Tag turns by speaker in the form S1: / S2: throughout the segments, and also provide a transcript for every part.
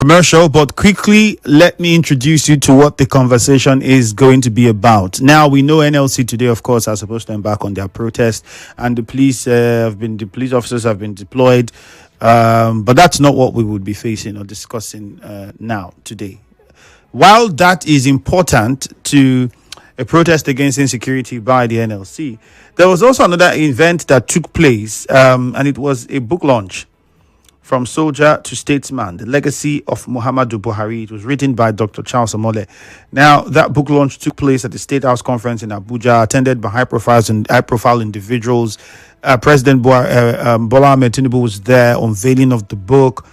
S1: commercial, but quickly let me introduce you to what the conversation is going to be about. Now, we know NLC today, of course, are supposed to embark on their protest, and the police officers have been deployed, but that's not what we would be facing or discussing now today. While that is important to a protest against insecurity by the NLC, there was also another event that took place, and it was a book launch. From Soldier to Statesman, The Legacy of Muhammadu Buhari. It was written by Dr. Charles Omole. Now, that book launch took place at the State House Conference in Abuja, attended by high-profile individuals. President Bola Ahmed Tinubu was there, unveiling of the book,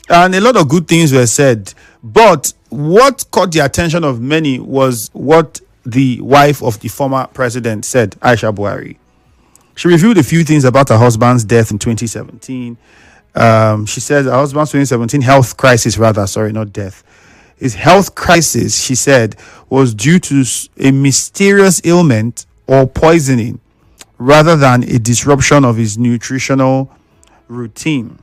S1: and a lot of good things were said. But what caught the attention of many was what the wife of the former president said, Aisha Buhari. She revealed a few things about her husband's death in 2017. She said her husband's 2017 health crisis, not death. His health crisis, she said, was due to a mysterious ailment or poisoning rather than a disruption of his nutritional routine.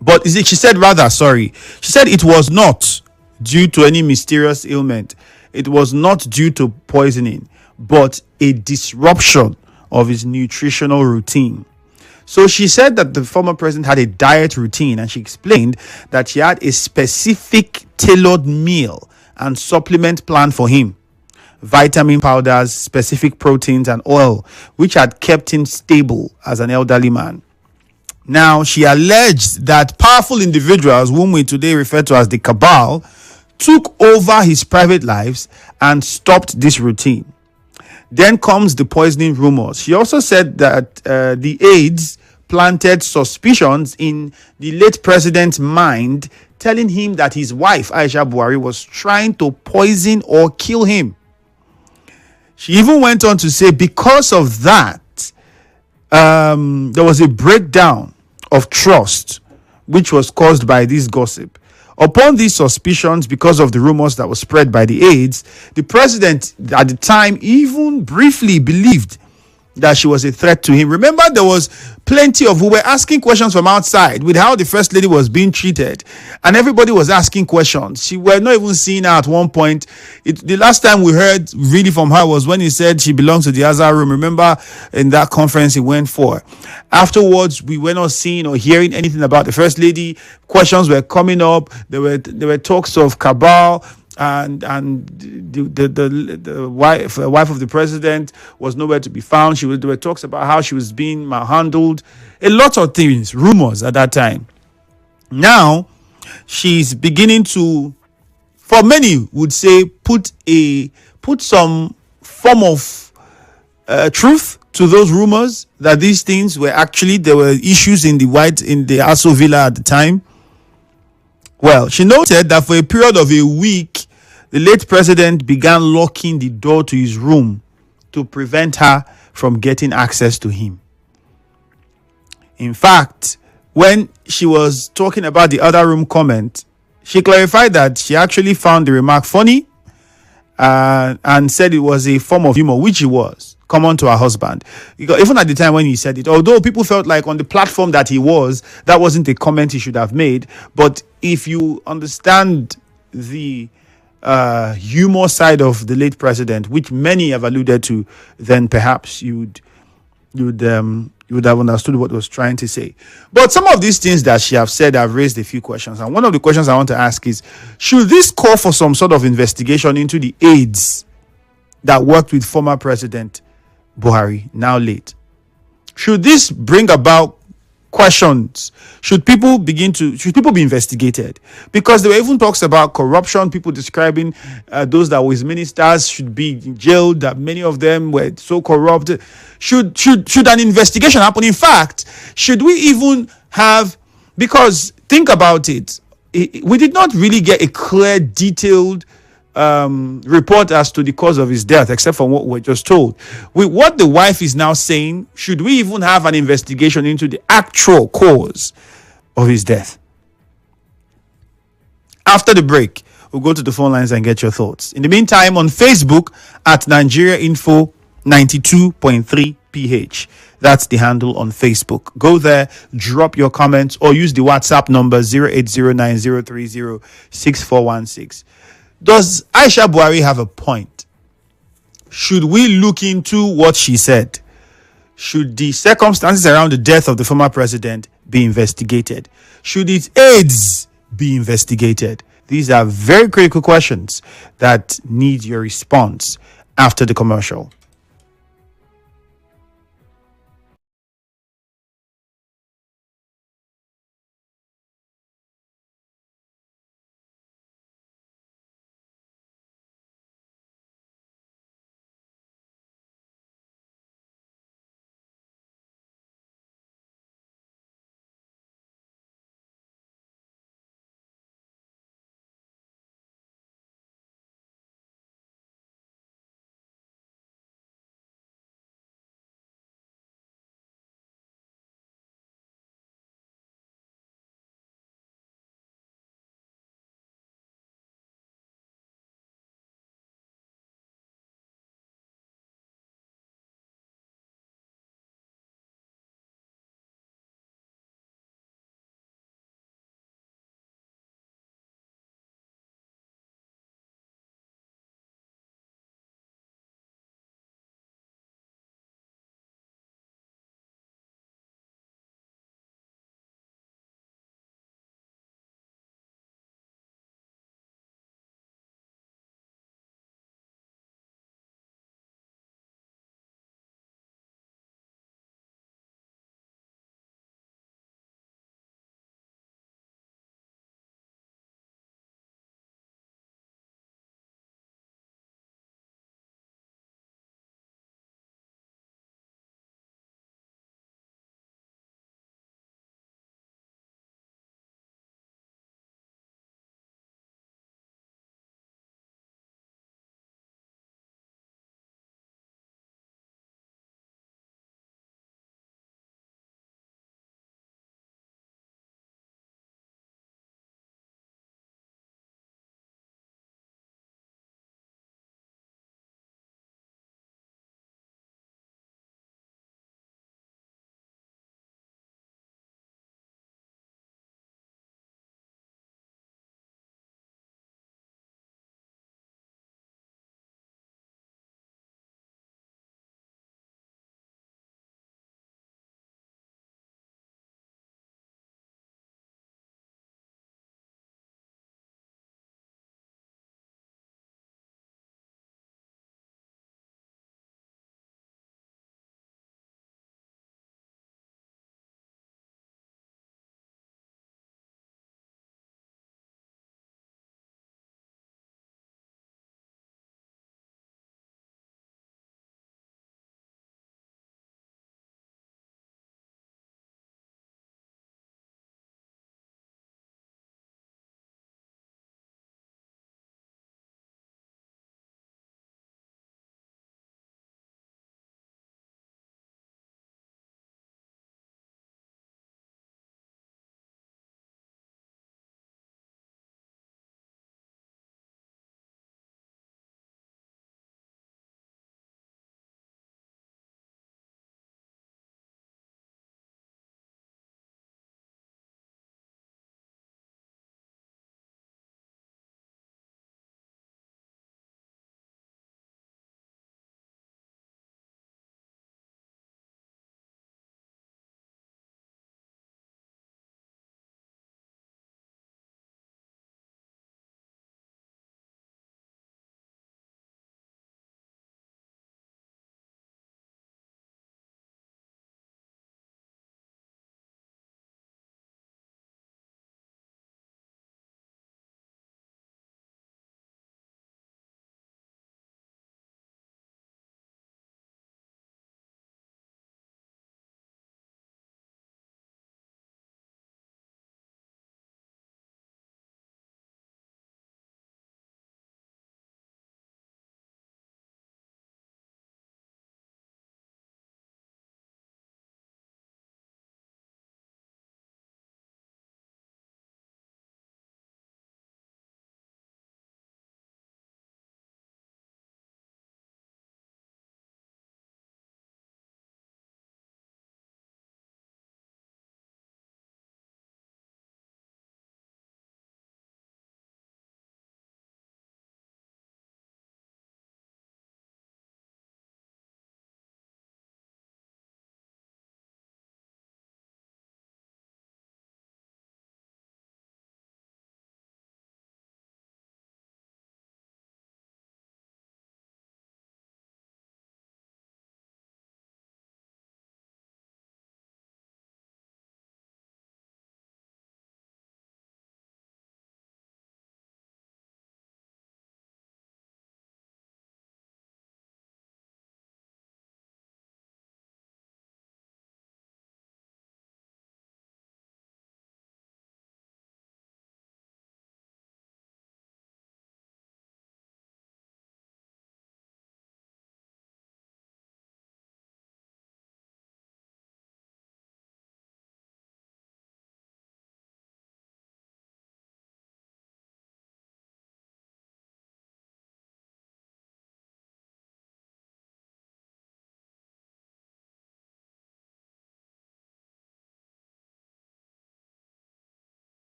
S1: But she said it was not due to any mysterious ailment. It was not due to poisoning, but a disruption of his nutritional routine. So she said that the former president had a diet routine, and she explained that she had a specific tailored meal and supplement plan for him. Vitamin powders, specific proteins, and oil, which had kept him stable as an elderly man. Now, she alleged that powerful individuals, whom we today refer to as the Cabal, took over his private lives and stopped this routine. Then comes the poisoning rumors. She also said that the aides planted suspicions in the late president's mind, telling him that his wife, Aisha Buhari, was trying to poison or kill him. She even went on to say because of that, there was a breakdown of trust, which was caused by this gossip. Upon these suspicions, because of the rumors that were spread by the aides, the president at the time even briefly believed that she was a threat to him. Remember, there was plenty of who were asking questions from outside with how the first lady was being treated, and everybody was asking questions. She were not even seeing her at one point. The last time we heard really from her was when he said she belongs to the Azar room. Remember, in that conference he went for. Afterwards, we were not seeing or hearing anything about the first lady. Questions were coming up. There were talks of Cabal, and the wife of the president was nowhere to be found. There were talks about how she was being malhandled, a lot of things, rumors at that time. Now she's beginning to, for many would say, put some form of truth to those rumors, that these things were actually, there were issues in the Aso Villa at the time. Well, she noted that for a period of a week, the late president began locking the door to his room to prevent her from getting access to him. In fact, when she was talking about the other room comment, she clarified that she actually found the remark funny and said it was a form of humor, which it was, common to her husband. Even at the time when he said it, although people felt like on the platform that he was, that wasn't a comment he should have made. But if you understand the humor side of the late president, which many have alluded to, then perhaps you would have understood what he was trying to say. But some of these things that she have said have raised a few questions, and one of the questions I want to ask is, should this call for some sort of investigation into the aides that worked with former President Buhari, now late? Should this bring about questions? Should people be investigated? Because there were even talks about corruption, people describing those that were his ministers should be jailed, that many of them were so corrupt. Should an investigation happen? In fact, should we even have, because think about it, we did not really get a clear, detailed report as to the cause of his death, except for what we're just told. With what the wife is now saying, should we even have an investigation into the actual cause of his death? After the break, we'll go to the phone lines and get your thoughts. In the meantime, on Facebook at Nigeria Info 92.3 PH. That's the handle on Facebook. Go there, drop your comments, or use the WhatsApp number 0809-030-6416. Does Aisha Buhari have a point? Should we look into what she said? Should the circumstances around the death of the former president be investigated? Should its aides be investigated? These are very critical questions that need your response after the commercial.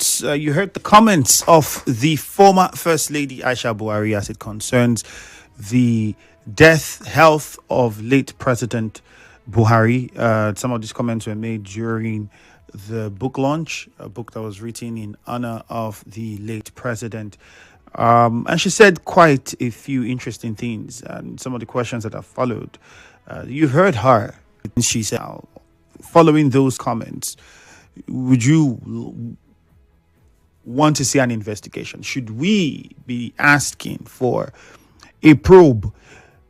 S1: thoughts. You heard the comments of the former First Lady Aisha Buhari as it concerns the health of late President Buhari. Some of these comments were made during the book launch, a book that was written in honor of the late president. And she said quite a few interesting things, and some of the questions that have followed. You've heard her. She said, following those comments, would you want to see an investigation? Should we be asking for a probe?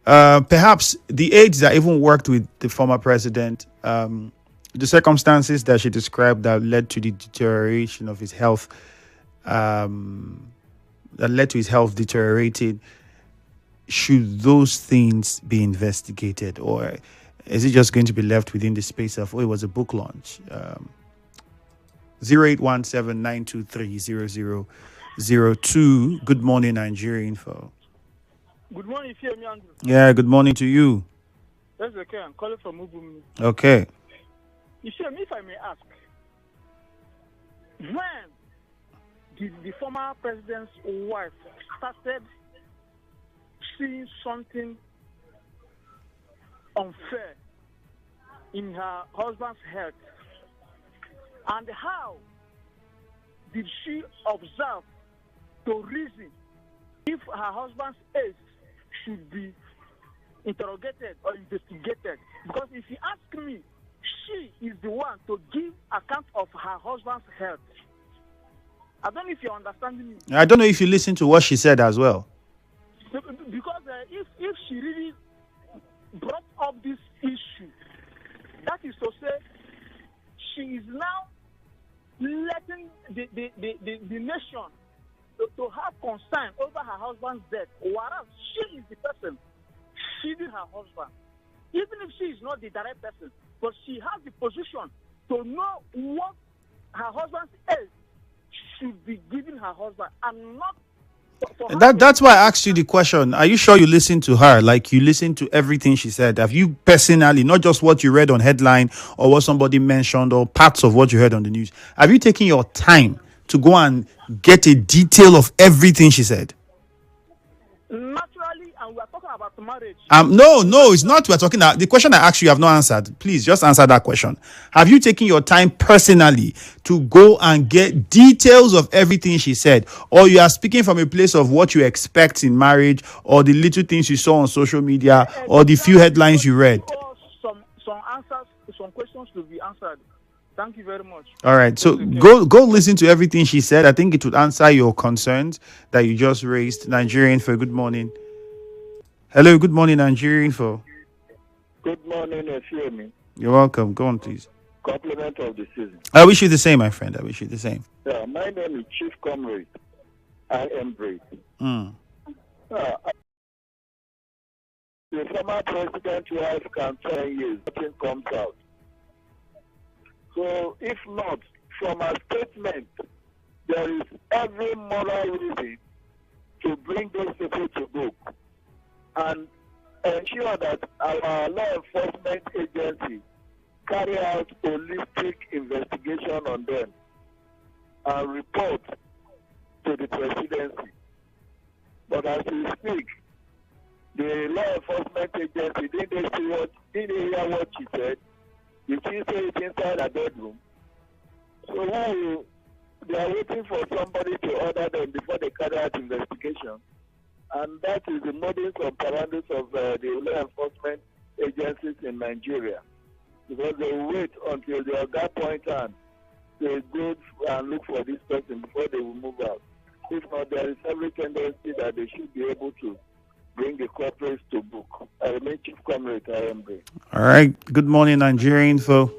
S1: Perhaps the aides that even worked with the former president, the circumstances that she described that led to the deterioration of his health, that led to his health deteriorating, should those things be investigated, or is it just going to be left within the space of, it was a book launch? 0817-923-0002. Good morning, Nigeria Info.
S2: Good morning, Ifiemi Andrew.
S1: Yeah, good morning to you.
S2: That's okay. I'm calling from Ubumi.
S1: Okay.
S2: Ifiemi, if I may ask, when did the former president's wife started seeing something unfair in her husband's health? And how did she observe to reason if her husband's age should be interrogated or investigated? Because if you ask me, she is the one to give account of her husband's health. I don't know if you're understanding me.
S1: I don't know if you listened to what she said as well.
S2: Because if she really brought up this issue, that is to say, she is now letting the nation to have concern over her husband's death, whereas she is the person feeding her husband. Even if she is not the direct person, but she has the position to know what her husband's age should be giving her husband, and not.
S1: That's why I asked you the question. Are you sure you listened to her? Like, you listened to everything she said? Have you personally, not just what you read on headline or what somebody mentioned or parts of what you heard on the news, have you taken your time to go and get a detail of everything she said?
S2: Naturally, and we are talking about marriage.
S1: No, it's not. We're talking about the question I asked you. Have not answered. Please just answer that question. Have you taken your time personally to go and get details of everything she said, or you are speaking from a place of what you expect in marriage, or the little things you saw on social media, or the few headlines you read?
S2: Some answers, some questions to be answered. Thank you very much.
S1: All right, so go listen to everything she said. I think it would answer your concerns that you just raised. Nigerian Info, good morning. Hello, good morning, Nigerian Info.
S3: Good morning, Ifiemi.
S1: You're welcome. Go on, please.
S3: Compliment of the season.
S1: I wish you the same, my friend. I wish you the same.
S3: Yeah, my name is Chief Comrade. I embrace.
S1: Mm.
S3: The former president wife can 10 years, nothing comes out. So, if not, from a statement, there is every moral reason to bring those people to book and ensure that our law enforcement agency carry out holistic investigation on them and report to the presidency. But as we speak, the law enforcement agency didn't hear what she said. You can say it inside a bedroom. So they are waiting for somebody to order them before they carry out investigation. And that is the modus operandi of the law enforcement agencies in Nigeria. Because they wait until they are at that point and they go and look for this person before they will move out. If not, there is every tendency that they should be able to bring the corporates to book. I remain Chief Comrade, I am there.
S1: All right. Good morning, Nigeria Info.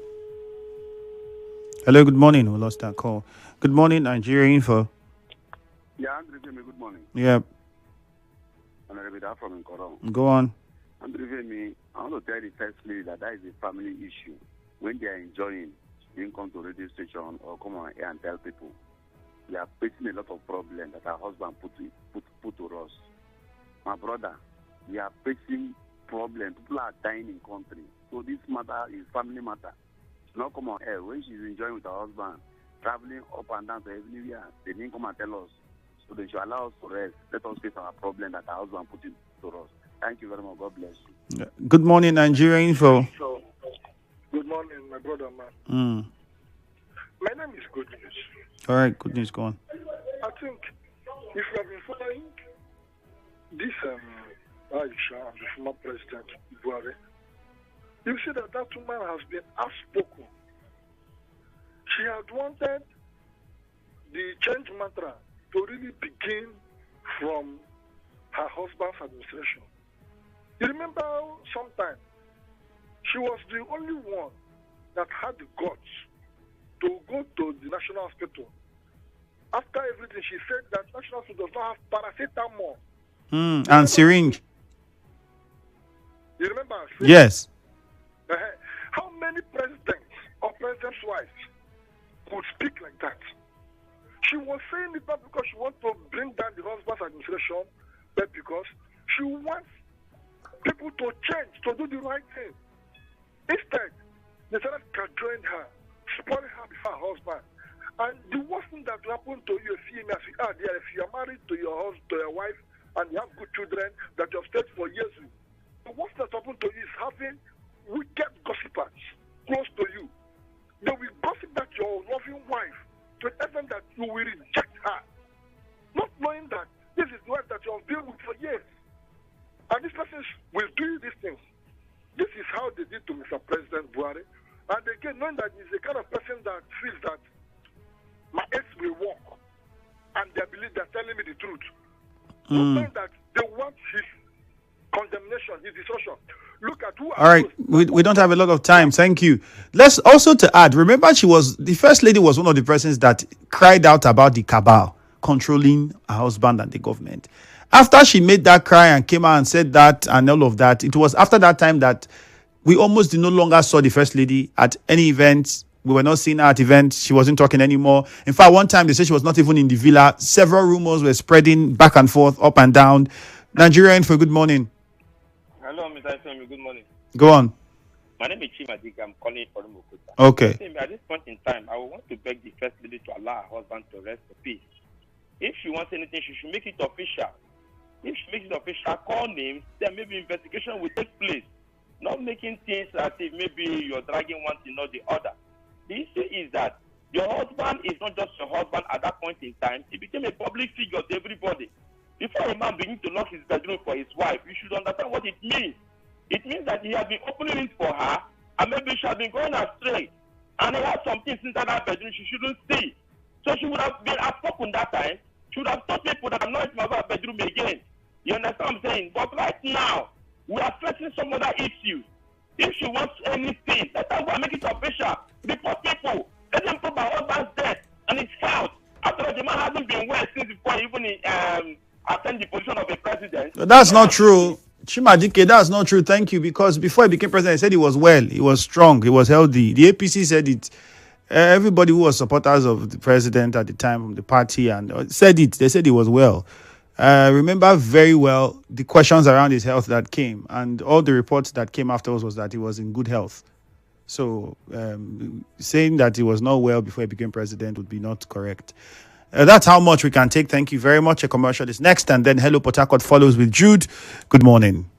S1: Hello, good morning. We lost that call. Good morning, Nigeria Info.
S4: Yeah, Andrew, good morning.
S1: Yep.
S4: I'm from Nkoro.
S1: Go on.
S4: Andrew, I want to tell the first lady that is a family issue. When they are enjoying, they didn't come to radio station or come on air and tell people. We are facing a lot of problems that our husband put to us. My brother, we are facing problems. People are dying in country. So this matter is family matter. It's not come on air. When she's enjoying with her husband, traveling up and down to everywhere. They didn't come and tell us. So they should allow us to rest. Let us face our problem that our husband put into us. Thank you very much. God bless you.
S1: Good morning, Nigeria Info.
S5: So, good morning, my brother, man. My name is Good News.
S1: All right, good news, go on.
S5: I think if you have been following this Aisha and the former president, Buhari, you see that that woman has been outspoken. She had wanted the change mantra to really begin from her husband's administration. You remember sometime she was the only one that had the guts to go to the national hospital. After everything, she said that national hospital does not have paracetamol.
S1: And syringe.
S5: You remember?
S1: Yes.
S5: How many presidents or presidents' wives could speak like that? She was saying it not because she wants to bring down the husband's administration, but because she wants people to change, to do the right thing. Instead, they started cajoling her, spoiling her before her husband. And the worst thing that will happen to you, as we are there, if you are married to your husband, to your wife, and you have good children that you have stayed for years with, the worst that will happen to you is having wicked gossipers close to you. They will gossip that your loving wife to the extent that you will reject her, not knowing that this is the wife that you have been with for years. And these persons will do these things. This is how they did to Mr. President Buhari. And again, knowing that he's the kind of person that feels that my ex will walk, and they believe they're telling me the truth. Knowing that they want his condemnation, his destruction. Look at who.
S1: All right, we don't have a lot of time. Thank you. Let's also to add, remember the first lady was one of the persons that cried out about the cabal controlling her husband and the government. After she made that cry and came out and said that and all of that, it was after that time that we almost no longer saw the first lady at any event. We were not seeing her at events. She wasn't talking anymore. In fact, one time they said she was not even in the villa. Several rumors were spreading back and forth, up and down. Nigerian for good morning.
S6: Hello, Mr. Ifiemi. Good morning.
S1: Go on.
S6: My name is Chimadik. I'm calling from Mokuta.
S1: Okay.
S6: At this point in time, I would want to beg the first lady to allow her husband to rest in peace. If she wants anything, she should make it official. If she makes it official, call names, then maybe investigation will take place. Not making things as if maybe you're dragging one thing or the other. The issue is that your husband is not just your husband at that point in time. He became a public figure to everybody. Before a man begins to lock his bedroom for his wife, you should understand what it means. It means that he has been opening it for her, and maybe she has been going astray. And he has some things inside that bedroom she shouldn't see. So she would have been outspoken that time. She would have told people that I'm not in my bedroom again. You understand what I'm saying? But right now, we are facing some other issues. If she wants anything, let her go and make it official. Before people, let them put my husband's death and his health. After all, the man hasn't been well since before even attend the position of a president.
S1: That's not true. Chimadike, that's not true. Thank you. Because before he became president, he said he was well, he was strong, he was healthy. The APC said it. Everybody who was supporters of the president at the time from the party and said it. They said he was well. Remember very well the questions around his health that came, and all the reports that came afterwards was that he was in good health. So saying that he was not well before he became president would be not correct. That's how much we can take. Thank you very much. A commercial is next, and then Hello Port Harcourt follows with Jude. Good morning.